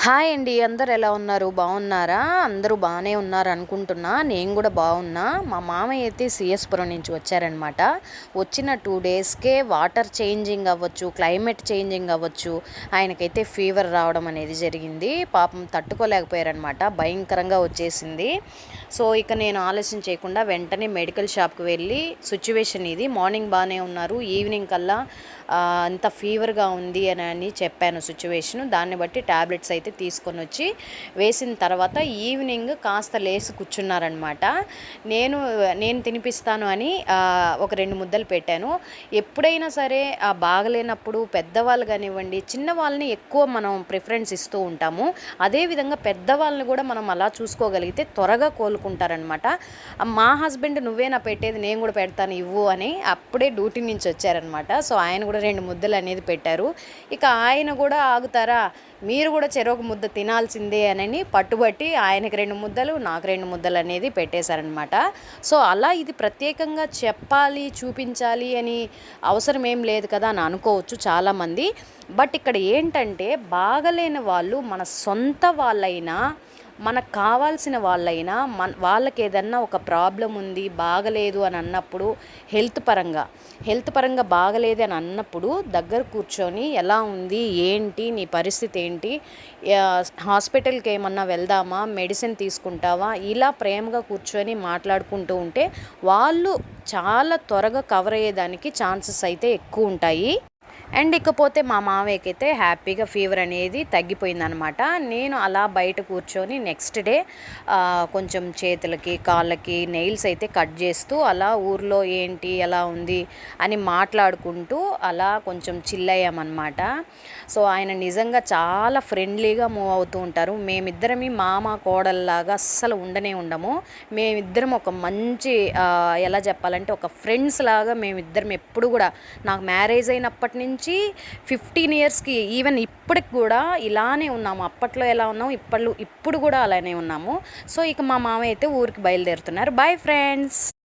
Hi అండి. అందరూ ఎలా ఉన్నారు? బాగున్నారా? అందరూ బాగానే ఉన్నారు అనుకుంటున్నా. నేను కూడా బాగున్నా. మా మామయ్య అయితే సిఎస్పురం నుంచి వచ్చారనమాట. వచ్చిన 2 డేస్కే వాటర్ చేంజింగ్ అవ్వచ్చు, క్లైమేట్ చేంజింగ్ అవ్వచ్చు, ఆయనకైతే ఫీవర్ రావడం అనేది జరిగింది. పాపం తట్టుకోలేకపోయారనమాట. భయంకరంగా వచ్చేసింది. సో ఇక నేను ఆలస్యం చేయకుండా వెంటనే మెడికల్ షాప్కి వెళ్ళి సిచ్యువేషన్ ఇది, మార్నింగ్ బాగానే ఉన్నారు, ఈవినింగ్ కల్లా అంత ఫీవర్గా ఉంది అని చెప్పాను సిచ్యువేషను. దాన్ని బట్టి ట్యాబ్లెట్స్ అయితే తీసుకొని వచ్చి వేసిన తర్వాత ఈవినింగ్ కాస్త లేసి కూర్చున్నారనమాట. నేను తినిపిస్తాను అని ఒక 2 ముద్దలు పెట్టాను. ఎప్పుడైనా సరే బాగలేనప్పుడు పెద్దవాళ్ళు కానివ్వండి, చిన్నవాళ్ళని ఎక్కువ మనం ప్రిఫరెన్స్ ఇస్తూ ఉంటాము. అదేవిధంగా పెద్దవాళ్ళని కూడా మనం అలా చూసుకోగలిగితే త్వరగా కోలుకుంటారనమాట. మా హస్బెండ్ నువ్వేనా పెట్టేది, నేను కూడా పెడతాను ఇవ్వు అని అప్పుడే డ్యూటీ నుంచి వచ్చారనమాట. సో ఆయన కూడా 2 ముద్దలు అనేది పెట్టారు. ఇక ఆయన కూడా ఆగుతారా, మీరు కూడా చెరొక ముద్ద తినాల్సిందే అని పట్టుబట్టి ఆయనకి 2 ముద్దలు, నాకు 2 ముద్దలు అనేది పెట్టేశారనమాట. సో అలా ఇది ప్రత్యేకంగా చెప్పాలి, చూపించాలి అని అవసరం ఏం లేదు కదా అని అనుకోవచ్చు చాలామంది. బట్ ఇక్కడ ఏంటంటే బాగలేని వాళ్ళు మన సొంత వాళ్ళైనా, మనకు కావాల్సిన వాళ్ళైనా, వాళ్ళకి ఏదన్నా ఒక ప్రాబ్లం ఉంది, బాగలేదు అని అన్నప్పుడు, హెల్త్ పరంగా బాగలేదు అని అన్నప్పుడు దగ్గర కూర్చొని ఎలా ఉంది, ఏంటి నీ పరిస్థితి ఏంటి, హాస్పిటల్కి ఏమన్నా వెళ్దామా, మెడిసిన్ తీసుకుంటావా, ఇలా ప్రేమగా కూర్చొని మాట్లాడుకుంటూ ఉంటే వాళ్ళు చాలా త్వరగా కవర్ అయ్యేదానికి ఛాన్సెస్ అయితే ఎక్కువ ఉంటాయి. అండ్ ఇకపోతే మా మామయ్యకి అయితే హ్యాపీగా ఫీవర్ అనేది తగ్గిపోయిందనమాట. నేను అలా బయట కూర్చొని నెక్స్ట్ డే కొంచెం చేతులకి, కాళ్ళకి నెయిల్స్ అయితే కట్ చేస్తూ అలా ఊర్లో ఏంటి ఎలా ఉంది అని మాట్లాడుకుంటూ అలా కొంచెం చిల్ అయ్యామన్నమాట. సో ఆయన నిజంగా చాలా ఫ్రెండ్లీగా మూవ్ అవుతూ ఉంటారు. మేమిద్దరమి మామ కోడల్లాగా అస్సలు ఉండము. మేమిద్దరం ఒక మంచి ఎలా చెప్పాలంటే ఒక ఫ్రెండ్స్ లాగా మేమిద్దరం ఎప్పుడు కూడా, నాకు మ్యారేజ్ అయినప్పటి నుంచి 15 ఇయర్స్కి ఈవెన్ ఇప్పటికి కూడా ఇలానే ఉన్నాము. అప్పట్లో ఎలా ఉన్నాము, ఇప్పుడు కూడా అలానే ఉన్నాము. సో ఇక మా మామ అయితే ఊరికి బయలుదేరుతున్నారు. Bye friends.